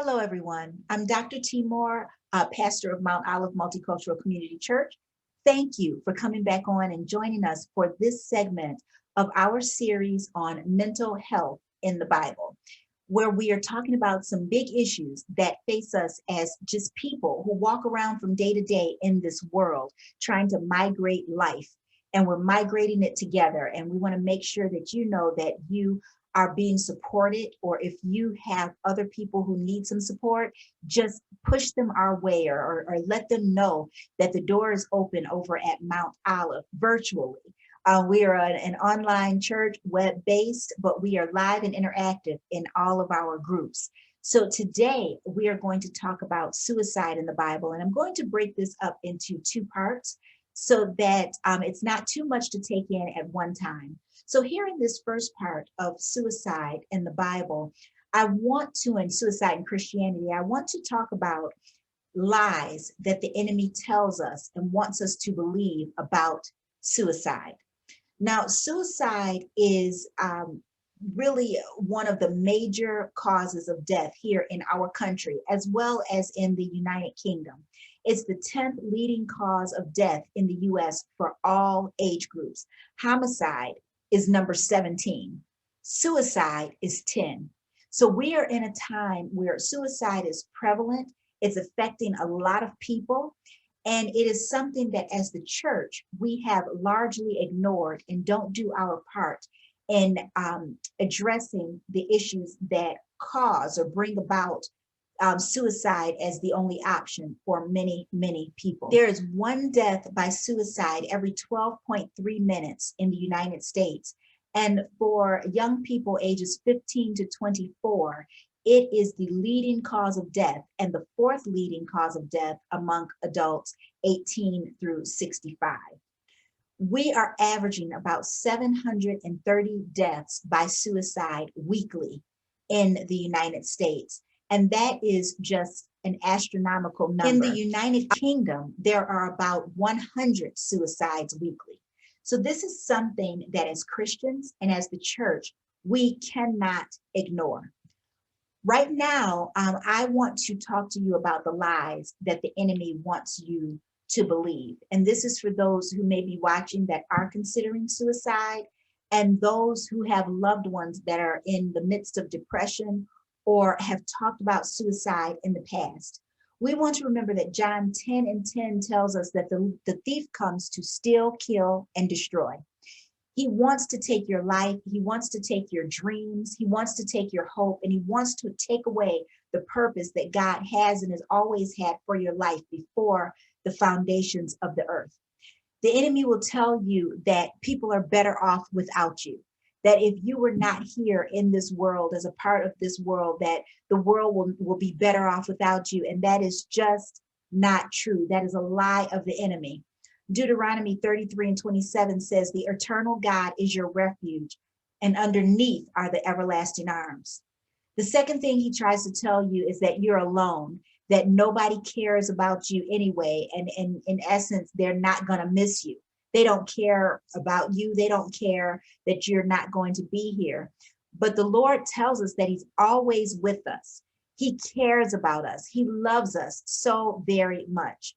Hello, everyone. I'm Dr. Timor, pastor of Mount Olive Multicultural Community Church. Thank you for coming back on and joining us for this segment of our series on mental health in the Bible, where we are talking about some big issues that face us as just people who walk around from day to day in this world trying to migrate life. And we're migrating it together. And we want to make sure that you know that you are being supported, or if you have other people who need some support, just push them our way, or let them know that the door is open over at Mount Olive virtually. We are an online church, web-based, but we are live and interactive in all of our groups. So today we are going to talk about suicide in the Bible, and I'm going to break this up into two parts so that it's not too much to take in at one time. So here in this first part of suicide in the Bible, in suicide in Christianity, I want to talk about lies that the enemy tells us and wants us to believe about suicide. Now, suicide is really one of the major causes of death here in our country, as well as in the United Kingdom. It's the 10th leading cause of death in the US for all age groups. Homicide is number 17. Suicide is 10. So we are in a time where suicide is prevalent. It's affecting a lot of people. And it is something that as the church, we have largely ignored and don't do our part in addressing the issues that cause or bring about suicide as the only option for many, many people. There is one death by suicide every 12.3 minutes in the United States. And for young people ages 15 to 24, it is the leading cause of death and the fourth leading cause of death among adults 18 through 65. We are averaging about 730 deaths by suicide weekly in the United States. And that is just an astronomical number. In the United Kingdom, there are about 100 suicides weekly. So this is something that as Christians and as the church, we cannot ignore. Right now, I want to talk to you about the lies that the enemy wants you to believe. And this is for those who may be watching that are considering suicide, and those who have loved ones that are in the midst of depression or have talked about suicide in the past. We want to remember that John 10:10 tells us that the thief comes to steal, kill, and destroy. He wants to take your life. He wants to take your dreams. He wants to take your hope, and he wants to take away the purpose that God has and has always had for your life before the foundations of the earth. The enemy will tell you that people are better off without you, that if you were not here in this world as a part of this world, that the world will be better off without you. And that is just not true. That is a lie of the enemy. Deuteronomy 33:27 says, the eternal God is your refuge, and underneath are the everlasting arms. The second thing he tries to tell you is that you're alone, that nobody cares about you anyway. And in essence, they're not going to miss you. They don't care about you. They don't care that you're not going to be here. But the Lord tells us that he's always with us. He cares about us. He loves us so very much.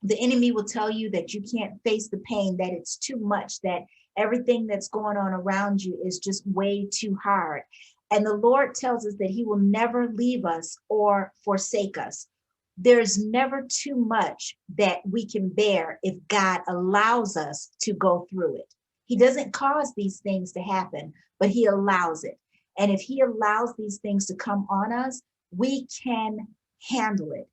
The enemy will tell you that you can't face the pain, that it's too much, that everything that's going on around you is just way too hard. And the Lord tells us that he will never leave us or forsake us. There's never too much that we can bear if God allows us to go through it. He doesn't cause these things to happen, but he allows it. And if he allows these things to come on us, we can handle it.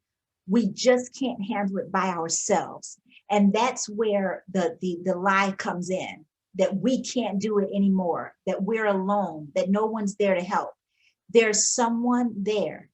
We just can't handle it by ourselves. And that's where the lie comes in, that we can't do it anymore, that we're alone, that no one's there to help. There's someone there,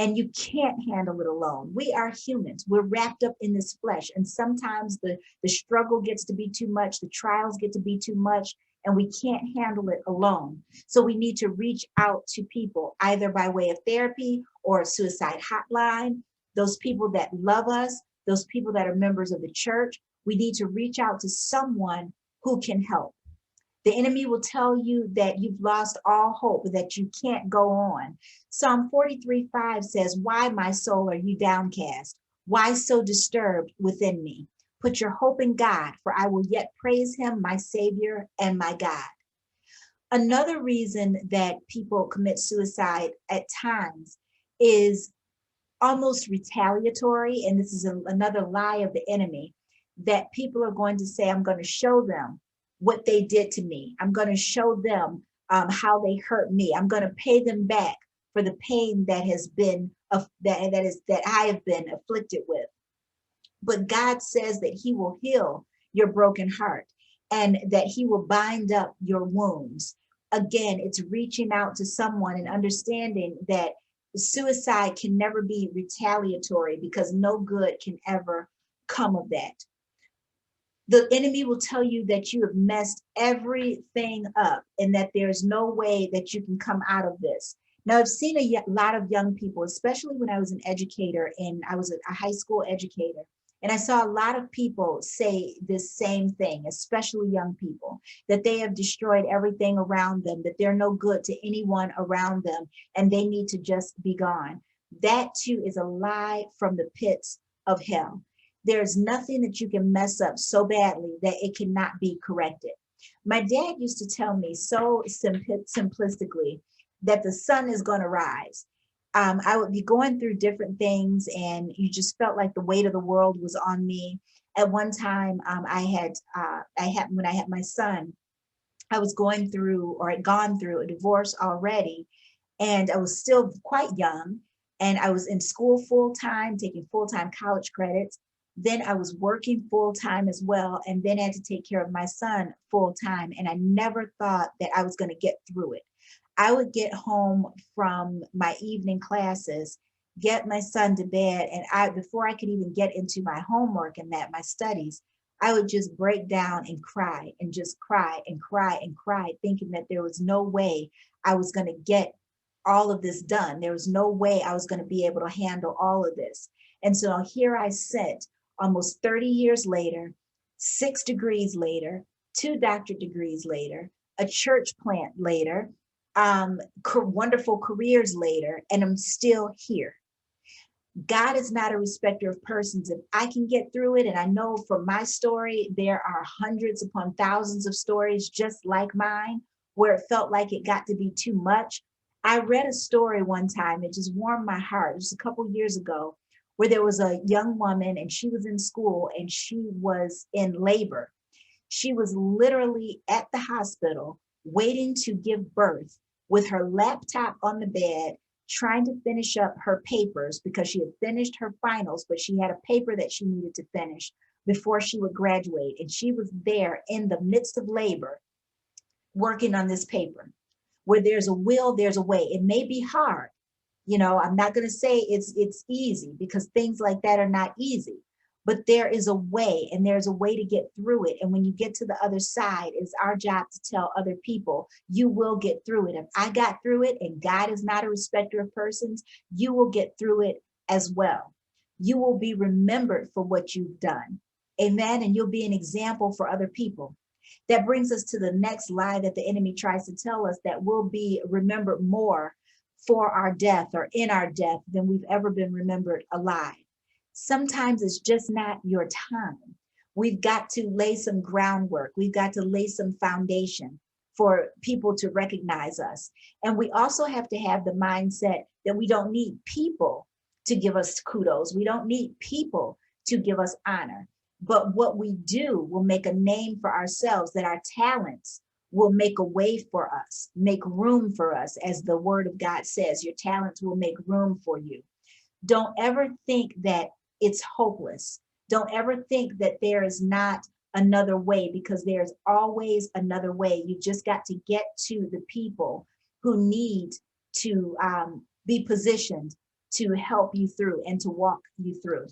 and you can't handle it alone. We are humans. We're wrapped up in this flesh. And sometimes the struggle gets to be too much. The trials get to be too much, and we can't handle it alone. So we need to reach out to people, either by way of therapy or a suicide hotline. Those people that love us, those people that are members of the church, we need to reach out to someone who can help. The enemy will tell you that you've lost all hope, that you can't go on. Psalm 43:5 says, "Why, my soul, are you downcast? Why so disturbed within me? Put your hope in God, for I will yet praise him, my Savior and my God." Another reason that people commit suicide at times is almost retaliatory. And this is another lie of the enemy, that people are going to say, I'm going to show them what they did to me. I'm going to show them how they hurt me. I'm going to pay them back for the pain that has been that I have been afflicted with. But God says that he will heal your broken heart and that he will bind up your wounds. Again, it's reaching out to someone and understanding that suicide can never be retaliatory, because no good can ever come of that. The enemy will tell you that you have messed everything up and that there's no way that you can come out of this. Now, I've seen a lot of young people, especially when I was an educator and I was a high school educator, and I saw a lot of people say this same thing, especially young people, that they have destroyed everything around them, that they're no good to anyone around them, and they need to just be gone. That too is a lie from the pits of hell. There's nothing that you can mess up so badly that it cannot be corrected. My dad used to tell me so simplistically that the sun is going to rise. I would be going through different things and you just felt like the weight of the world was on me. At one time, when I had my son, I was going through, or had gone through, a divorce already, and I was still quite young, and I was in school full time, taking full-time college credits. Then I was working full time as well, and then I had to take care of my son full time. And I never thought that I was going to get through it. I would get home from my evening classes, get my son to bed, and before I could even get into my homework and my studies, I would just break down and cry and just cry and cry and cry, thinking that there was no way I was going to get all of this done. There was no way I was going to be able to handle all of this. And so here I sit almost 30 years later, 6 degrees later, 2 doctorate degrees later, a church plant later, wonderful careers later, and I'm still here. God is not a respecter of persons. If I can get through it, and I know from my story, there are hundreds upon thousands of stories just like mine, where it felt like it got to be too much. I read a story one time, it just warmed my heart. It was a couple years ago, where there was a young woman and she was in school and she was in labor. She was literally at the hospital waiting to give birth with her laptop on the bed, trying to finish up her papers because she had finished her finals, but she had a paper that she needed to finish before she would graduate. And she was there in the midst of labor working on this paper. Where there's a will, there's a way. It may be hard. I'm not going to say it's easy, because things like that are not easy, but there is a way, and there's a way to get through it. And when you get to the other side, it's our job to tell other people, you will get through it. If I got through it, and God is not a respecter of persons, you will get through it as well. You will be remembered for what you've done. Amen. And you'll be an example for other people. That brings us to the next lie that the enemy tries to tell us, that we'll be remembered more for our death or in our death than we've ever been remembered alive. Sometimes it's just not your time. We've got to lay some groundwork. We've got to lay some foundation for people to recognize us. And we also have to have the mindset that we don't need people to give us kudos. We don't need people to give us honor. But what we do will make a name for ourselves, that our talents will make a way for us, make room for us. As the word of God says, your talents will make room for you. Don't ever think that it's hopeless. Don't ever think that there is not another way, because there's always another way. You just got to get to the people who need to be positioned to help you through and to walk you through.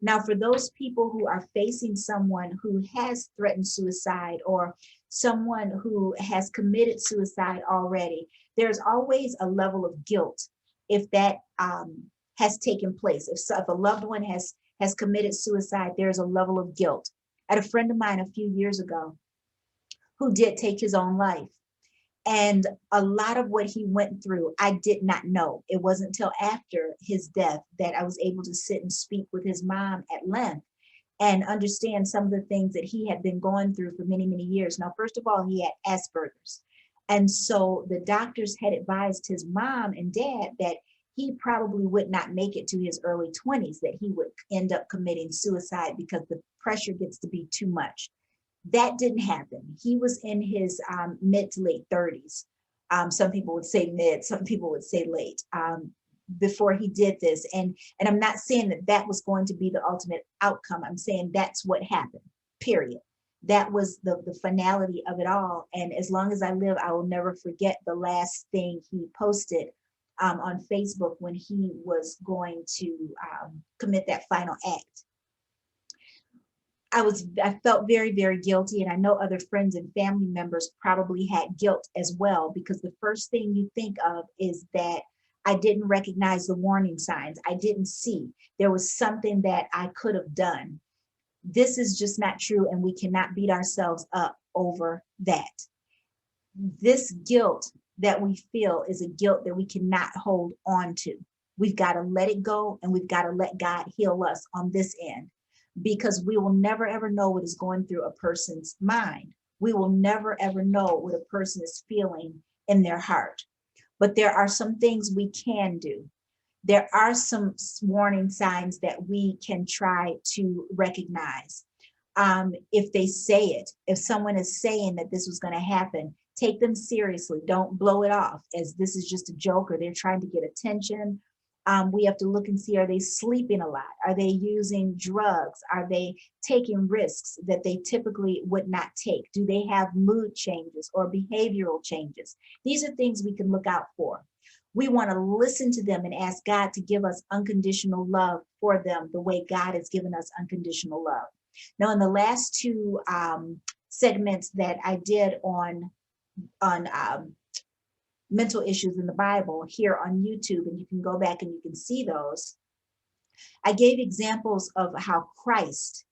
Now, for those people who are facing someone who has threatened suicide, or someone who has committed suicide already, there's always a level of guilt if that has taken place. If a loved one has committed suicide, there's a level of guilt. I had a friend of mine a few years ago who did take his own life. And a lot of what he went through, I did not know. It wasn't until after his death that I was able to sit and speak with his mom at length and understand some of the things that he had been going through for many, many years. Now, first of all, he had Asperger's. And so the doctors had advised his mom and dad that he probably would not make it to his early 20s, that he would end up committing suicide because the pressure gets to be too much. That didn't happen. He was in his mid to late 30s. Some people would say mid, some people would say late, before he did this. And I'm not saying that that was going to be the ultimate outcome. I'm saying that's what happened, period. That was the finality of it all. And as long as I live, I will never forget the last thing he posted on Facebook when he was going to commit that final act. I felt very, very guilty. And I know other friends and family members probably had guilt as well, because the first thing you think of is that I didn't recognize the warning signs. I didn't see there was something that I could have done. This is just not true. And we cannot beat ourselves up over that. This guilt that we feel is a guilt that we cannot hold on to. We've got to let it go, and we've got to let God heal us on this end, because we will never ever know what is going through a person's mind. We will never ever know what a person is feeling in their heart. But there are some things we can do. There are some warning signs that we can try to recognize. If they say it, if someone is saying that this was going to happen, take them seriously. Don't blow it off as this is just a joke or they're trying to get attention. We have to look and see, are they sleeping a lot? Are they using drugs? Are they taking risks that they typically would not take? Do they have mood changes or behavioral changes? These are things we can look out for. We want to listen to them and ask God to give us unconditional love for them the way God has given us unconditional love. Now, in the last two segments that I did on mental issues in the Bible here on YouTube, and you can go back and you can see those, I gave examples of how Christ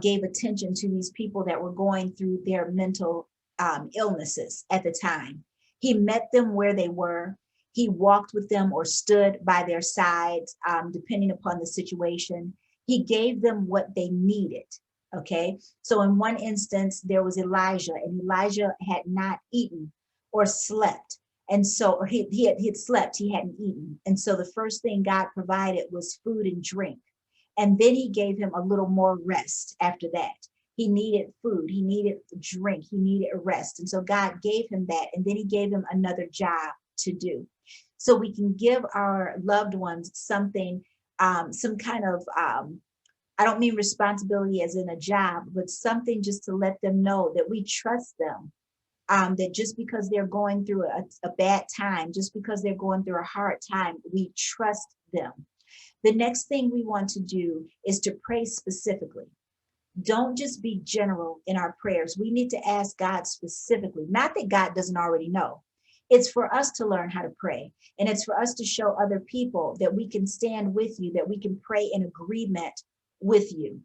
gave attention to these people that were going through their mental illnesses at the time. He met them where they were. He walked with them or stood by their sides, depending upon the situation. He gave them what they needed. Okay. So in one instance, there was Elijah, and Elijah had not eaten or slept. And so, or he had slept, he hadn't eaten. And so the first thing God provided was food and drink. And then he gave him a little more rest after that. He needed food, he needed drink, he needed a rest. And so God gave him that. And then he gave him another job to do. So we can give our loved ones something, some kind of, I don't mean responsibility as in a job, but something just to let them know that we trust them. That just because they're going through a bad time, just because they're going through a hard time, we trust them. The next thing we want to do is to pray specifically. Don't just be general in our prayers. We need to ask God specifically, not that God doesn't already know. It's for us to learn how to pray. And it's for us to show other people that we can stand with you, that we can pray in agreement with you.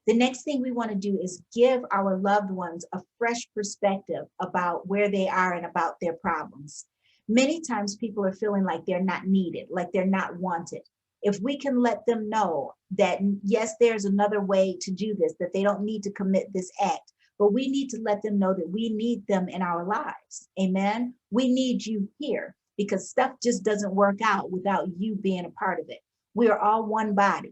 The next thing we want to do is give our loved ones a fresh perspective about where they are and about their problems. Many times people are feeling like they're not needed, like they're not wanted. If we can let them know that, yes, there's another way to do this, that they don't need to commit this act, but we need to let them know that we need them in our lives. Amen. We need you here, because stuff just doesn't work out without you being a part of it. We are all one body.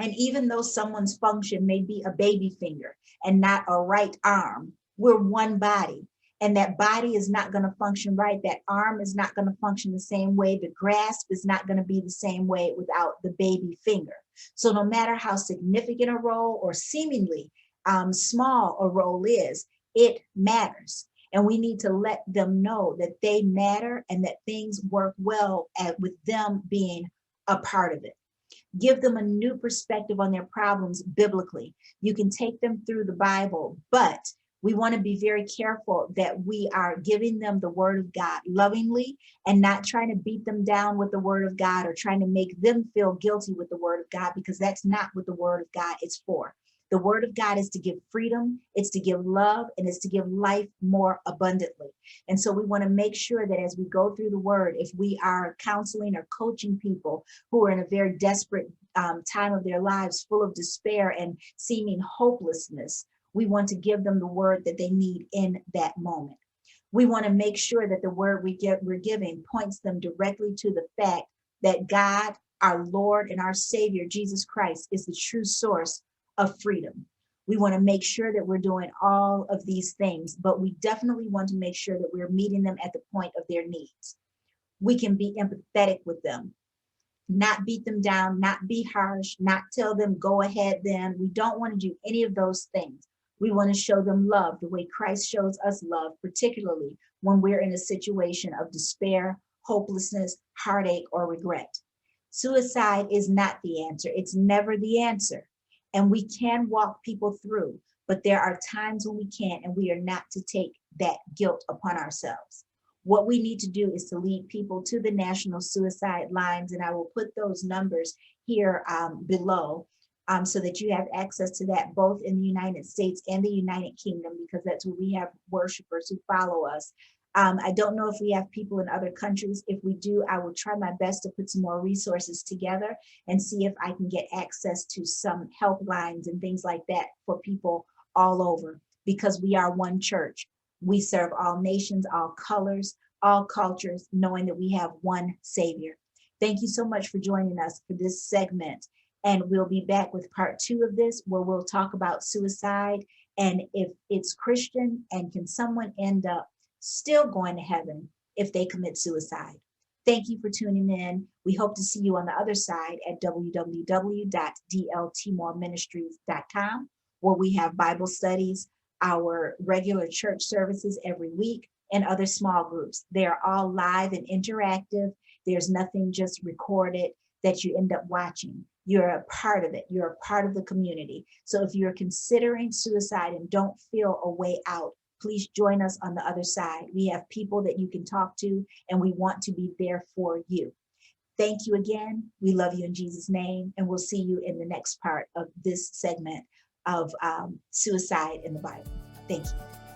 And even though someone's function may be a baby finger and not a right arm, we're one body. And that body is not going to function right. That arm is not going to function the same way. The grasp is not going to be the same way without the baby finger. So no matter how significant a role or seemingly small a role is, it matters. And we need to let them know that they matter and that things work well with them being a part of it. Give them a new perspective on their problems biblically. You can take them through the Bible, but we want to be very careful that we are giving them the word of God lovingly and not trying to beat them down with the word of God or trying to make them feel guilty with the word of God, because that's not what the word of God is for. The word of God is to give freedom, it's to give love, and it's to give life more abundantly. And so we want to make sure that as we go through the word, if we are counseling or coaching people who are in a very desperate time of their lives, full of despair and seeming hopelessness, we want to give them the word that they need in that moment. We want to make sure that the word we're giving points them directly to the fact that God, our Lord and our Savior, Jesus Christ, is the true source of freedom. We want to make sure that we're doing all of these things, but we definitely want to make sure that we're meeting them at the point of their needs. We can be empathetic with them, not beat them down, not be harsh, not tell them, go ahead then. We don't want to do any of those things. We want to show them love the way Christ shows us love, particularly when we're in a situation of despair, hopelessness, heartache, or regret. Suicide is not the answer. It's never the answer. And we can walk people through, but there are times when we can't, and we are not to take that guilt upon ourselves. What we need to do is to lead people to the national suicide lines, and I will put those numbers here below so that you have access to that both in the United States and the United Kingdom, because that's where we have worshipers who follow us. I don't know if we have people in other countries. If we do, I will try my best to put some more resources together and see if I can get access to some helplines and things like that for people all over, because we are one church. We serve all nations, all colors, all cultures, knowing that we have one Savior. Thank you so much for joining us for this segment. And we'll be back with part 2 of this, where we'll talk about suicide and if it's Christian, and can someone end up still going to heaven if they commit suicide. Thank you for tuning in. We hope to see you on the other side at www.dltmoreministries.com, where we have Bible studies, our regular church services every week, and other small groups. They are all live and interactive. There's nothing just recorded that you end up watching. You're a part of it. You're a part of the community. So if you're considering suicide and don't feel a way out, please join us on the other side. We have people that you can talk to, and we want to be there for you. Thank you again. We love you in Jesus' name, and we'll see you in the next part of this segment of suicide in the Bible. Thank you.